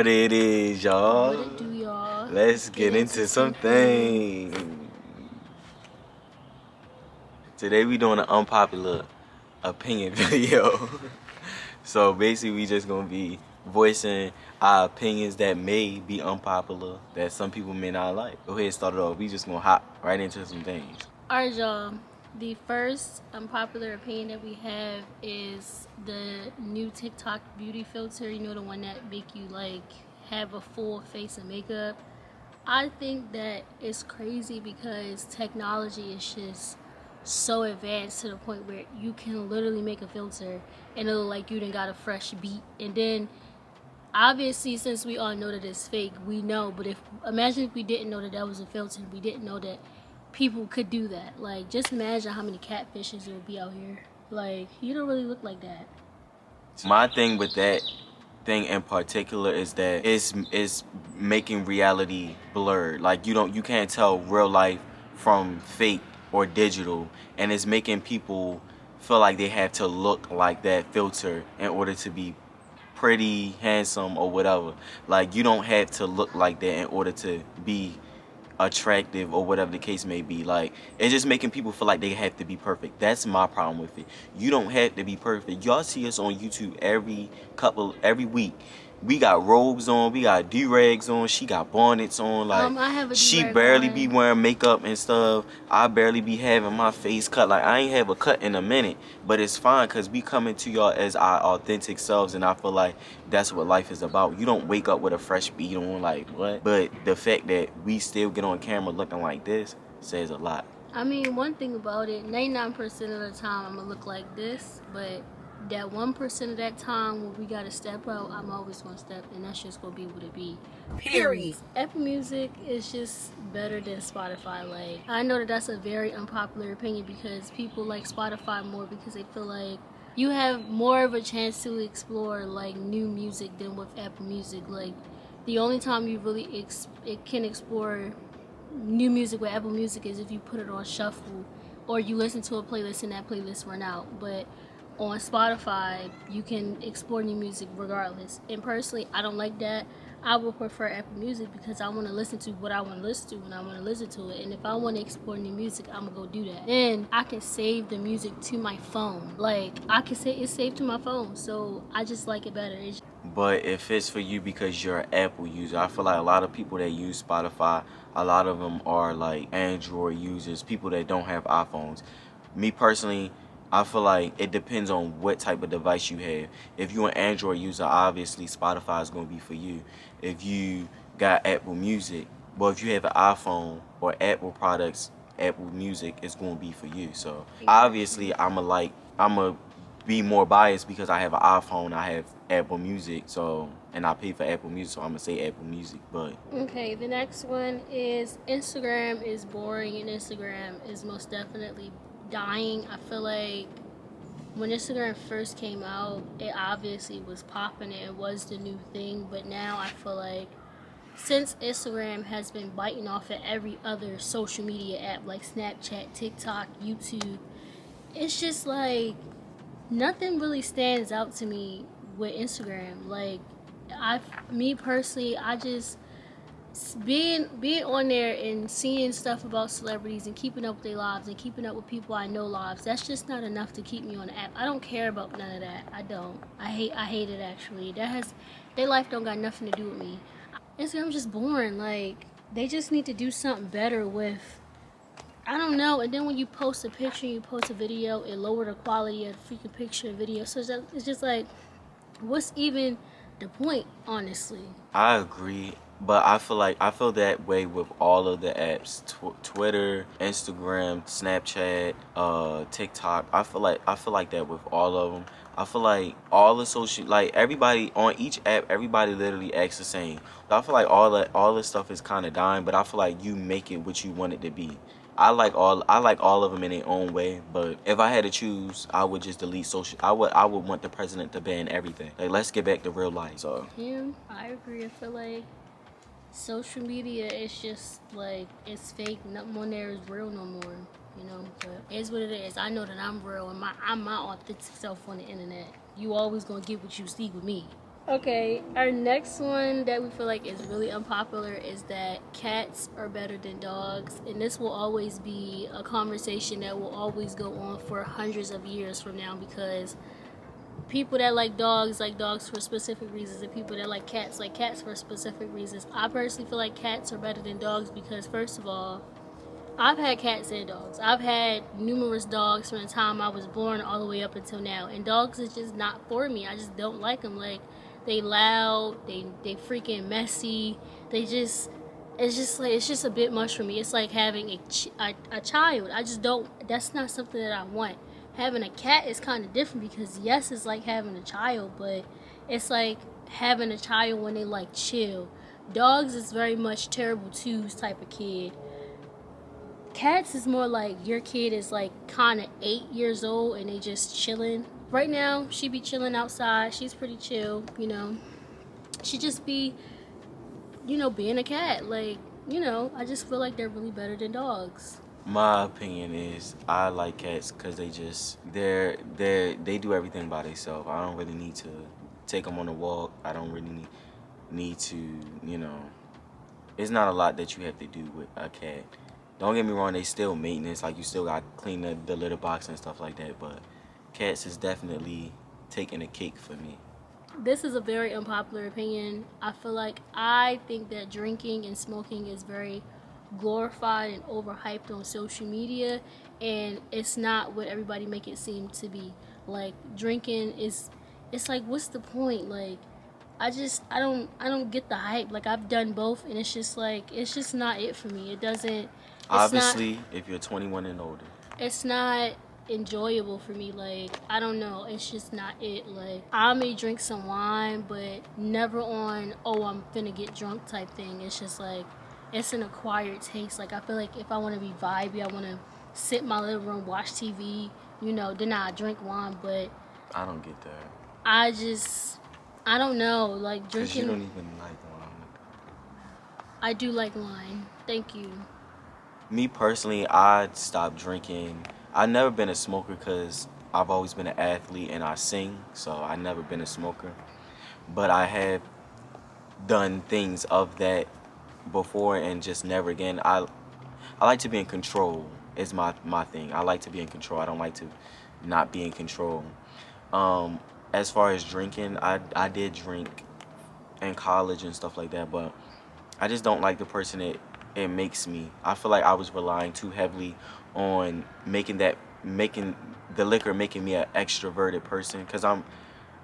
What it is, y'all? What it do, y'all? Let's get into something. Today we doing an unpopular opinion video. So basically we just gonna be voicing our opinions that may be unpopular, that some people may not like. Go ahead and start it off. We just gonna hop right into some things. Alright, y'all. The first unpopular opinion that we have is the new TikTok beauty filter. You know, the one that make you like have a full face of makeup. I think that it's crazy because technology is just so advanced to the point where you can literally make a filter and it'll like you done got a fresh beat. And then obviously, since we all know that it's fake, we know. But imagine if we didn't know that that was a filter, we didn't know that people could do that. Like, just imagine how many catfishes there would be out here. Like, you don't really look like that. My thing with that thing in particular is that it's making reality blurred. Like you can't tell real life from fake or digital, and it's making people feel like they have to look like that filter in order to be pretty, handsome, or whatever. Like you don't have to look like that in order to be attractive or whatever the case may be. Like it's just making people feel like they have to be perfect. That's my problem with it. You don't have to be perfect. Y'all see us on YouTube every week. We got robes on, we got do-rags on, she got bonnets on, like I have a she do-rag barely on. be wearing makeup and stuff. I barely be having my face cut. Like I ain't have a cut in a minute, but it's fine because we coming to y'all as our authentic selves, and I feel like that's what life is about. You don't wake up with a fresh beat on, like what? But the fact that we still get on camera looking like this says a lot. I mean, one thing about it, 99% of the time I'm gonna look like this, but that 1% of that time when we gotta step out, I'm always gonna step, and that's just gonna be what it be. Period. Apple Music is just better than Spotify. Like, I know that that's a very unpopular opinion because people like Spotify more because they feel like you have more of a chance to explore like new music than with Apple Music. Like, the only time you really can explore new music with Apple Music is if you put it on shuffle or you listen to a playlist and that playlist run out. But on Spotify, you can explore new music regardless. And personally, I don't like that. I would prefer Apple Music because I want to listen to what I want to listen to when I want to listen to it. And if I want to explore new music, I'm going to go do that. Then I can save the music to my phone. Like, I can say it's saved to my phone. So I just like it better. But if it's for you because you're an Apple user, I feel like a lot of people that use Spotify, a lot of them are like Android users, people that don't have iPhones. Me personally, I feel like it depends on what type of device you have. If you're an Android user, obviously Spotify is going to be for you. If you got Apple Music, but if you have an iPhone or Apple products, Apple Music is going to be for you. So obviously I'm a be more biased because I have an iPhone, I have Apple Music, so and I pay for Apple Music, so I'm gonna say Apple Music. But okay, the next one is Instagram is boring and Instagram is most definitely dying. I feel like when Instagram first came out, it obviously was popping, it was the new thing, but now I feel like since Instagram has been biting off at every other social media app like Snapchat, TikTok, YouTube, it's just like nothing really stands out to me with Instagram. Like, me personally, I just being on there and seeing stuff about celebrities and keeping up with their lives and keeping up with people I know lives, that's just not enough to keep me on the app. I don't care about none of that. I don't. I hate it actually. Their life don't got nothing to do with me. Instagram's just boring. Like, they just need to do something better with, I don't know. And then when you post a picture, you post a video, it lower the quality of the freaking picture and video. So it's just like, what's even the point, honestly? I agree, but I feel that way with all of the apps, Twitter, Instagram, Snapchat, TikTok. I feel like that with all of them. I feel like all the social, like everybody on each app, everybody literally acts the same. I feel like all this stuff is kind of dying, but I feel like you make it what you want it to be. I like all of them in their own way, but if I had to choose, I would just delete social. I would want the president to ban everything. Like, let's get back to real life. So Yeah, I agree. I feel like social media is just like, it's fake. Nothing on there is real no more. You know, but it's what it is. I know that I'm real and I'm my authentic self on the internet. You always gonna get what you see with me. Okay, our next one that we feel like is really unpopular is that cats are better than dogs, and this will always be a conversation that will always go on for hundreds of years from now, because people that like dogs for specific reasons, and people that like cats for specific reasons. I personally feel like cats are better than dogs because, first of all, I've had cats and dogs. I've had numerous dogs from the time I was born all the way up until now. And dogs is just not for me. I just don't like them. Like, they loud, they freaking messy. They just, it's just a bit much for me. It's like having a child. I just don't, that's not something that I want. Having a cat is kind of different because, yes, it's like having a child, but it's like having a child when they like chill. Dogs is very much terrible twos type of kid. Cats is more like your kid is like kind of 8 years old and they just chilling. Right now, she be chilling outside. She's pretty chill, you know. She just be, being a cat. Like, I just feel like they're really better than dogs. My opinion is I like cats because they do everything by themselves. I don't really need to take them on a walk. I don't really need to, it's not a lot that you have to do with a cat. Don't get me wrong, they still maintenance, like you still got to clean the litter box and stuff like that, but cats is definitely taking a cake for me. This is a very unpopular opinion. I think that drinking and smoking is very glorified and overhyped on social media, and it's not what everybody make it seem to be. Like, drinking is, it's like, what's the point? Like, I don't get the hype. Like, I've done both, and it's just like, it's just not it for me. It's not Obviously, if you're 21 and older. it's not enjoyable for me. Like, I don't know, it's just not it. Like, I may drink some wine, but never on, oh, I'm finna get drunk type thing. It's just like, it's an acquired taste. Like, I feel like if I want to be vibey, I want to sit in my living room, watch TV, then I drink wine. But I don't get that. I don't know, like, Because you drinking. don't even like wine. I do like wine, thank you. Me personally, I stopped drinking. I've never been a smoker because I've always been an athlete and I sing, so I never been a smoker. But I have done things of that before and just never again. I like to be in control is my thing. I like to be in control. I don't like to not be in control. Um, as far as drinking, I did drink in college and stuff like that, but I just don't like the person it makes me. I feel like I was relying too heavily on making the liquor making me an extroverted person because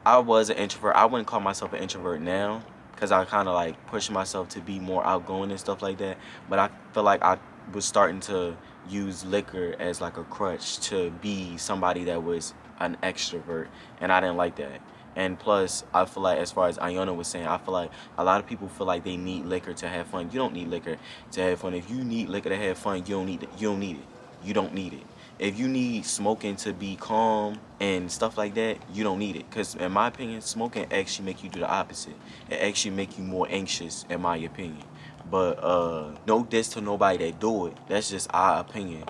I was an introvert. I wouldn't call myself an introvert now because I kind of like push myself to be more outgoing and stuff like that. But I feel like I was starting to use liquor as like a crutch to be somebody that was an extrovert, and I didn't like that. And plus, I feel like, as far as Iona was saying, I feel like a lot of people feel like they need liquor to have fun. You don't need liquor to have fun. If you need liquor to have fun, you don't need it. You don't need it. You don't need it. If you need smoking to be calm and stuff like that, you don't need it. Because in my opinion, smoking actually make you do the opposite. It actually make you more anxious, in my opinion. But no diss to nobody that do it. That's just our opinion.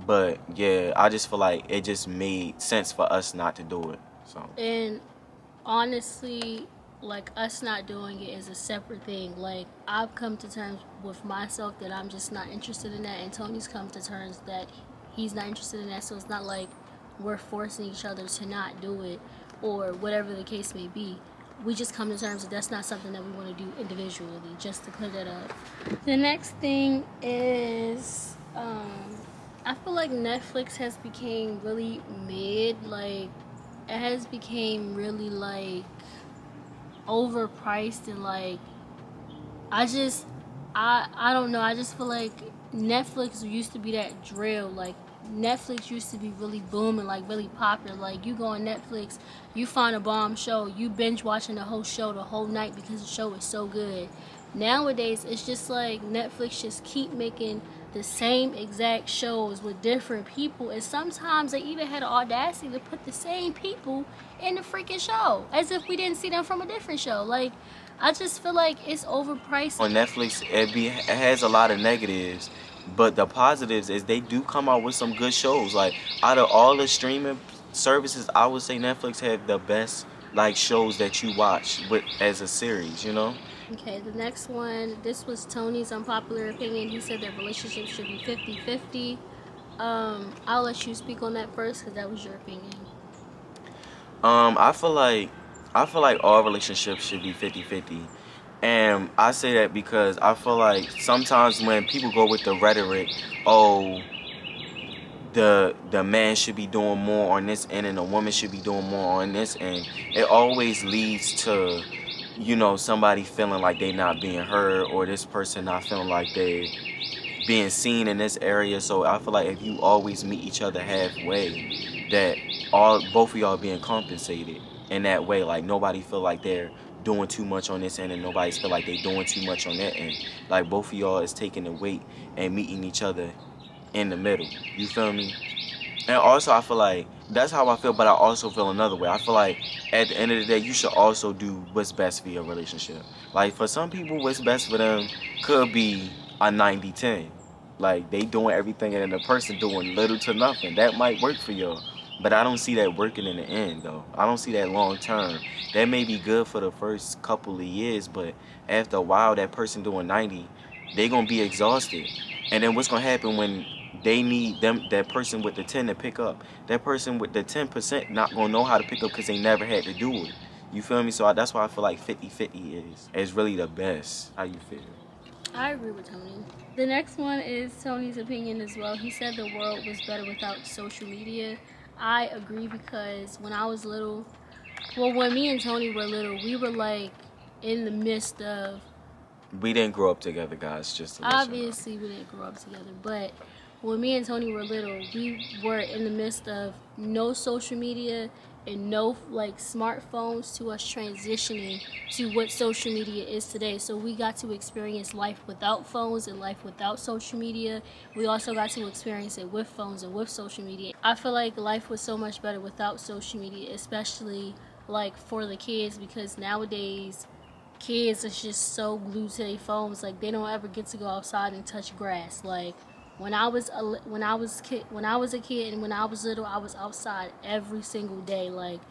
But yeah, I just feel like it just made sense for us not to do it. So And honestly, like, us not doing it is a separate thing. Like, I've come to terms with myself that I'm just not interested in that, and Tony's come to terms that he's not interested in that. So it's not like we're forcing each other to not do it or whatever the case may be. We just come to terms that that's not something that we want to do individually, just to clear that up. The next thing is, I feel like Netflix has became really mid. Like, it has became really, like, overpriced, and like, I don't know, I just feel like Netflix used to be that drill. Like, Netflix used to be really booming, like really popular. Like, you go on Netflix, you find a bomb show, you binge watching the whole show the whole night because the show is so good. Nowadays, it's just like Netflix just keep making the same exact shows with different people, and sometimes they even had the audacity to put the same people in the freaking show as if we didn't see them from a different show. Like, I just feel like it's overpriced. on Netflix, it has a lot of negatives, but the positives is they do come out with some good shows. Like, out of all the streaming services, I would say Netflix have the best like shows that you watch with as a series, you know? Okay, the next one, this was Tony's unpopular opinion. He said that relationships should be 50-50. I'll let you speak on that first because that was your opinion. I feel like all relationships should be 50-50. And I say that because I feel like sometimes when people go with the rhetoric, oh, the man should be doing more on this end and the woman should be doing more on this end, it always leads to, you know, somebody feeling like they not being heard, or this person not feeling like they being seen in this area. So I feel like if you always meet each other halfway, that both of y'all being compensated in that way. Like nobody feel like they're doing too much on this end and nobody feel like they doing too much on that end. Like both of y'all is taking the weight and meeting each other in the middle. You feel me? And also I feel like that's how I feel, but I also feel another way. I feel like at the end of the day, you should also do what's best for your relationship. Like for some people, what's best for them could be a 90-10. Like they doing everything and the person doing little to nothing. That might work for y'all. But I don't see that working in the end though. I don't see that long term. That may be good for the first couple of years, but after a while that person doing 90, they gonna be exhausted. And then what's gonna happen when they need that person with the 10 to pick up? That person with the 10% not gonna know how to pick up because they never had to do it. You feel me? So that's why I feel like 50-50 is really the best. How you feel? I agree with Tony. The next one is Tony's opinion as well. He said the world was better without social media. I agree because when I was little, well, when me and Tony were little, we were like in the midst of. We didn't grow up together, guys. Just to let you know. Obviously, we didn't grow up together, but when me and Tony were little, we were in the midst of no social media and no like smartphones to us transitioning to what social media is today. So we got to experience life without phones and life without social media. We also got to experience it with phones and with social media. I feel like life was so much better without social media, especially like for the kids, because nowadays kids is just so glued to their phones. Like they don't ever get to go outside and touch grass. Like when I was a kid and when I was little, I was outside every single day, like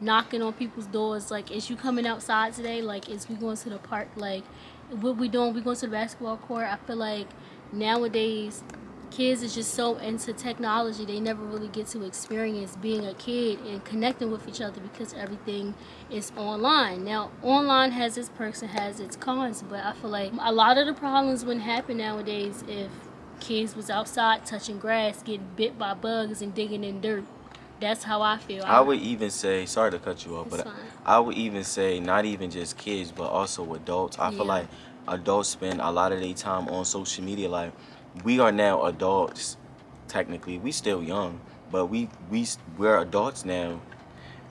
knocking on people's doors. Like, is you coming outside today? Like, is we going to the park? Like, what we doing? We going to the basketball court? I feel like nowadays kids is just so into technology, they never really get to experience being a kid and connecting with each other because everything is online. Now, online has its perks and has its cons, but I feel like a lot of the problems wouldn't happen nowadays if kids was outside touching grass, getting bit by bugs and digging in dirt. That's how I feel. I would even say, sorry to cut you off, It's but fine. I would even say not even just kids, but also adults. I feel Yeah. like adults spend a lot of their time on social media. Like we are now adults. Technically, we still young, but we're adults now,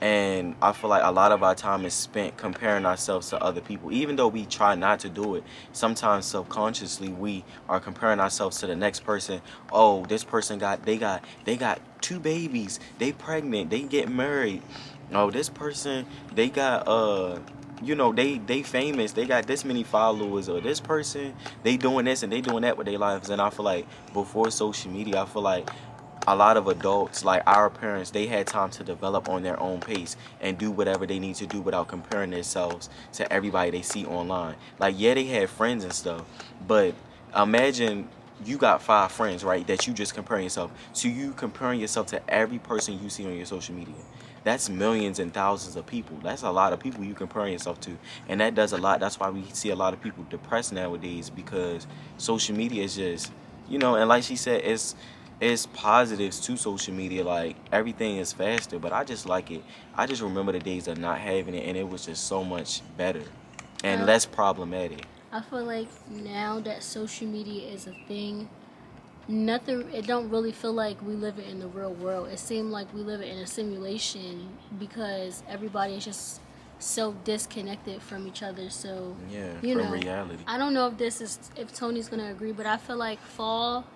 and I feel like a lot of our time is spent comparing ourselves to other people. Even though we try not to do it, sometimes subconsciously we are comparing ourselves to the next person. Oh, this person got two babies, they pregnant, they get married. Oh, this person, they got you know, they famous, they got this many followers. Or this person, they doing this and they doing that with their lives. And I feel like before social media, I feel like a lot of adults, like our parents, they had time to develop on their own pace and do whatever they need to do without comparing themselves to everybody they see online. Like, yeah, they had friends and stuff, but imagine you got 5 friends, right, that you just comparing yourself to. You comparing yourself to every person you see on your social media. That's millions and thousands of people. That's a lot of people you comparing yourself to, and that does a lot. That's why we see a lot of people depressed nowadays, because social media is just, you know, and like she said, it's positives to social media. Like everything is faster, but I just like it. I just remember the days of not having it, and it was just so much better and less problematic. I feel like now that social media is a thing, nothing, it don't really feel like we live it in the real world. It seems like we live it in a simulation because everybody is just so disconnected from each other. So Yeah, you from know, reality. I don't know if Tony's gonna agree, but I feel like fall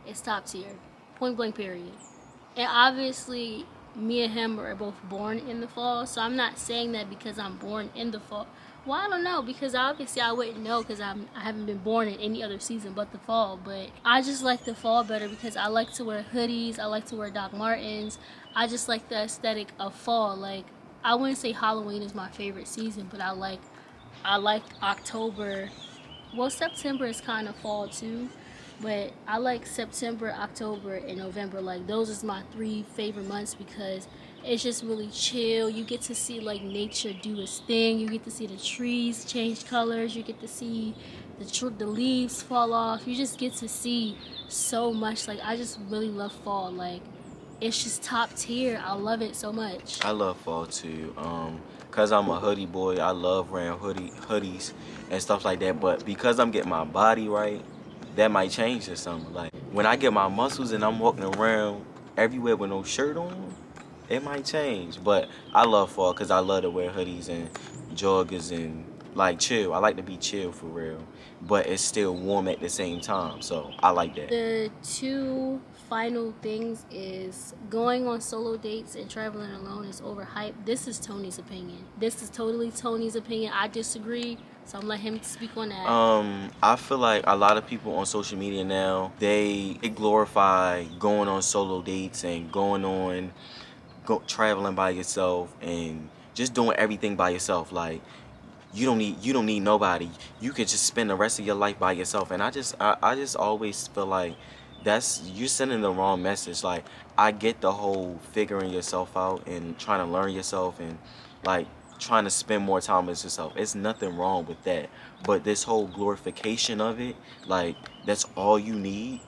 is top tier, point blank period. And obviously me and him are both born in the fall, so I'm not saying that because I'm born in the fall. Well, I don't know, because obviously I wouldn't know because I haven't been born in any other season but the fall. But I just like the fall better because I like to wear hoodies, I like to wear Doc Martens. I just like the aesthetic of fall. Like I wouldn't say Halloween is my favorite season, but I like October. Well, September is kind of fall too, but I like September, October, and November. Like those is my three favorite months because it's just really chill. You get to see like nature do its thing. You get to see the trees change colors. You get to see the leaves fall off. You just get to see so much. Like I just really love fall. Like it's just top tier. I love it so much. I love fall too. Cause I'm a hoodie boy. I love wearing hoodies and stuff like that. But because I'm getting my body right, that might change this summer. Like when I get my muscles and I'm walking around everywhere with no shirt on, it might change. But I love fall because I love to wear hoodies and joggers and like chill. I like to be chill for real. But it's still warm at the same time. So I like that. The two final things is going on solo dates and traveling alone is overhyped. This is Tony's opinion. This is totally Tony's opinion. I disagree, so I'm gonna let him speak on that. I feel like a lot of people on social media now they glorify going on solo dates and traveling by yourself and just doing everything by yourself. Like you don't need nobody. You can just spend the rest of your life by yourself. And I just always feel like you're sending the wrong message. Like I get the whole figuring yourself out and trying to learn yourself and like trying to spend more time with yourself. It's nothing wrong with that. But this whole glorification of it, like that's all you need,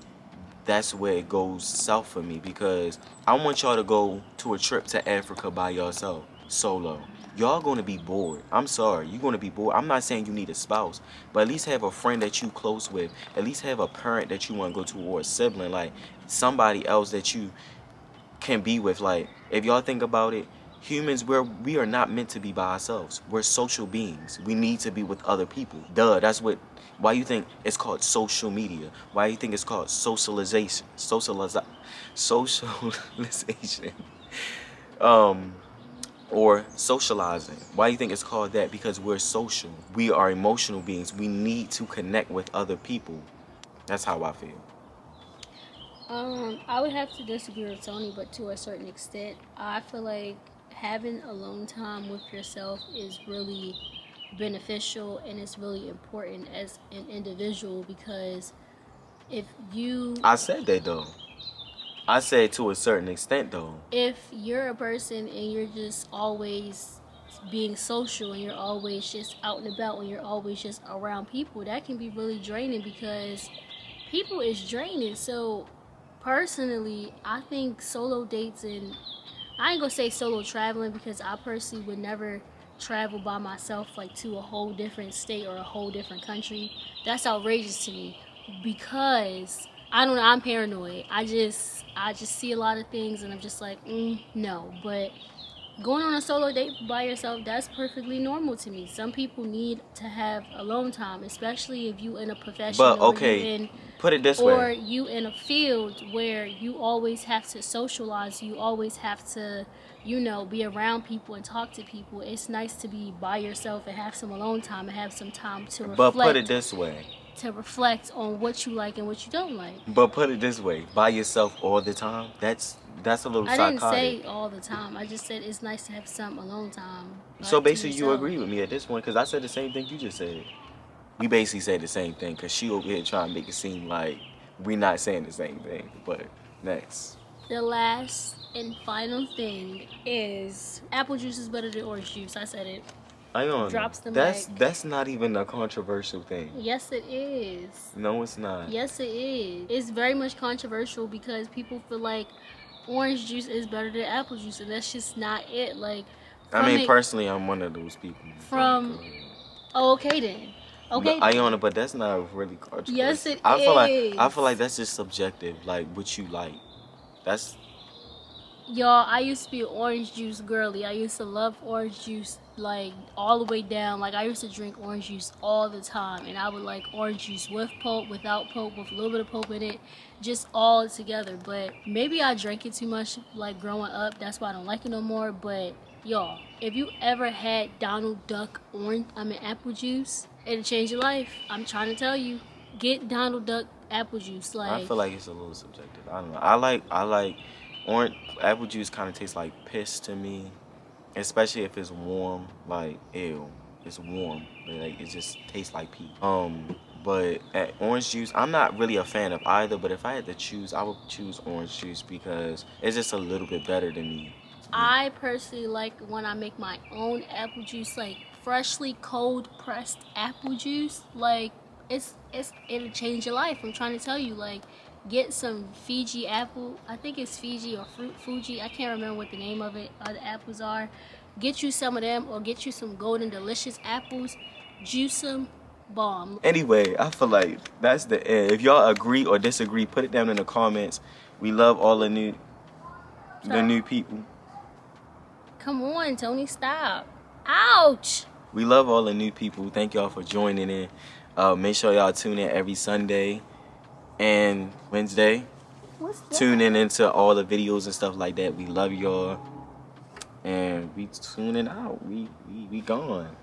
that's where it goes south for me because I want y'all to go to a trip to Africa by yourself, solo. Y'all gonna be bored. I'm sorry, you're gonna be bored. I'm not saying you need a spouse, but at least have a friend that you close with. At least have a parent that you want to go to or a sibling, like somebody else that you can be with. Like if y'all think about it, humans we are not meant to be by ourselves. We're social beings. We need to be with other people. Duh, that's what why you think it's called social media? Why you think it's called socialization? Um or socializing. Why do you think it's called that? Because we're social. We are emotional beings. We need to connect with other people. That's how I feel. I would have to disagree with Tony, but to a certain extent, I feel like having alone time with yourself is really beneficial and it's really important as an individual because if you I said that though. I said to a certain extent though. if you're a person and you're just always being social and you're always just out and about and you're always just around people, that can be really draining because people is draining. So personally, I think solo dates and I ain't gonna say solo traveling because I personally would never travel by myself like to a whole different state or a whole different country. That's outrageous to me because I don't know. I'm paranoid. I just see a lot of things and I'm just like, no. But going on a solo date by yourself, that's perfectly normal to me. Some people need to have alone time, especially if you in a profession But okay, put it this or way. you in a field where you always have to socialize, you always have to, be around people and talk to people. It's nice to be by yourself and have some alone time and have some time But put it this way. to reflect on what you like and what you don't like. But put it this way. By yourself all the time. That's a little I didn't psychotic. say all the time. I just said it's nice to have some alone time. So Like to basically, you yourself. agree with me at this point because I said the same thing you just said. We basically said the same thing because she over here trying to make it seem like we not saying the same thing. But next. The last and final thing is apple juice is better than orange juice. I said it. I don't Drops the know. mic. That's not even a controversial thing. Yes, it is. No, it's not. Yes, it is. It's very much controversial because people feel like orange juice is better than apple juice, and that's just not it. Like, I mean, personally, I'm one of those people. Okay then. Okay. But Iona, but that's not really controversial. Yes, it I is. feel like that's just subjective. Like what you like. That's. Y'all, I used to be an orange juice girly. I used to love orange juice like all the way down. Like I used to drink orange juice all the time, and I would like orange juice with pulp, without pulp, with a little bit of pulp in it, just all together. But maybe I drank it too much like growing up. That's why I don't like it no more. But y'all, if you ever had Donald Duck apple juice, it'll change your life. I'm trying to tell you, get Donald Duck apple juice. Like I feel like it's a little subjective. I don't know. I like orange apple juice. Kind of tastes like piss to me. especially if it's warm. Like, ew, it's warm. Like, it just tastes like pee. But at orange juice, I'm not really a fan of either. But if I had to choose, I would choose orange juice because it's just a little bit better than me. I personally like when I make my own apple juice, like freshly cold pressed apple juice. Like it'll change your life. I'm trying to tell you, like get some Fiji apple. I think it's Fiji or fruit Fuji. I can't remember what the name of it. The apples are. Get you some of them, or get you some Golden Delicious apples. Juice them. Bomb. Anyway, I feel like that's the end. If y'all agree or disagree, put it down in the comments. We love all the new people. Come on, Tony, stop. Ouch. We love all the new people. Thank y'all for joining in. Make sure y'all tune in every Sunday and Wednesday. What's that? Tune in into all the videos and stuff like that. We love y'all. And we tuning out. We gone.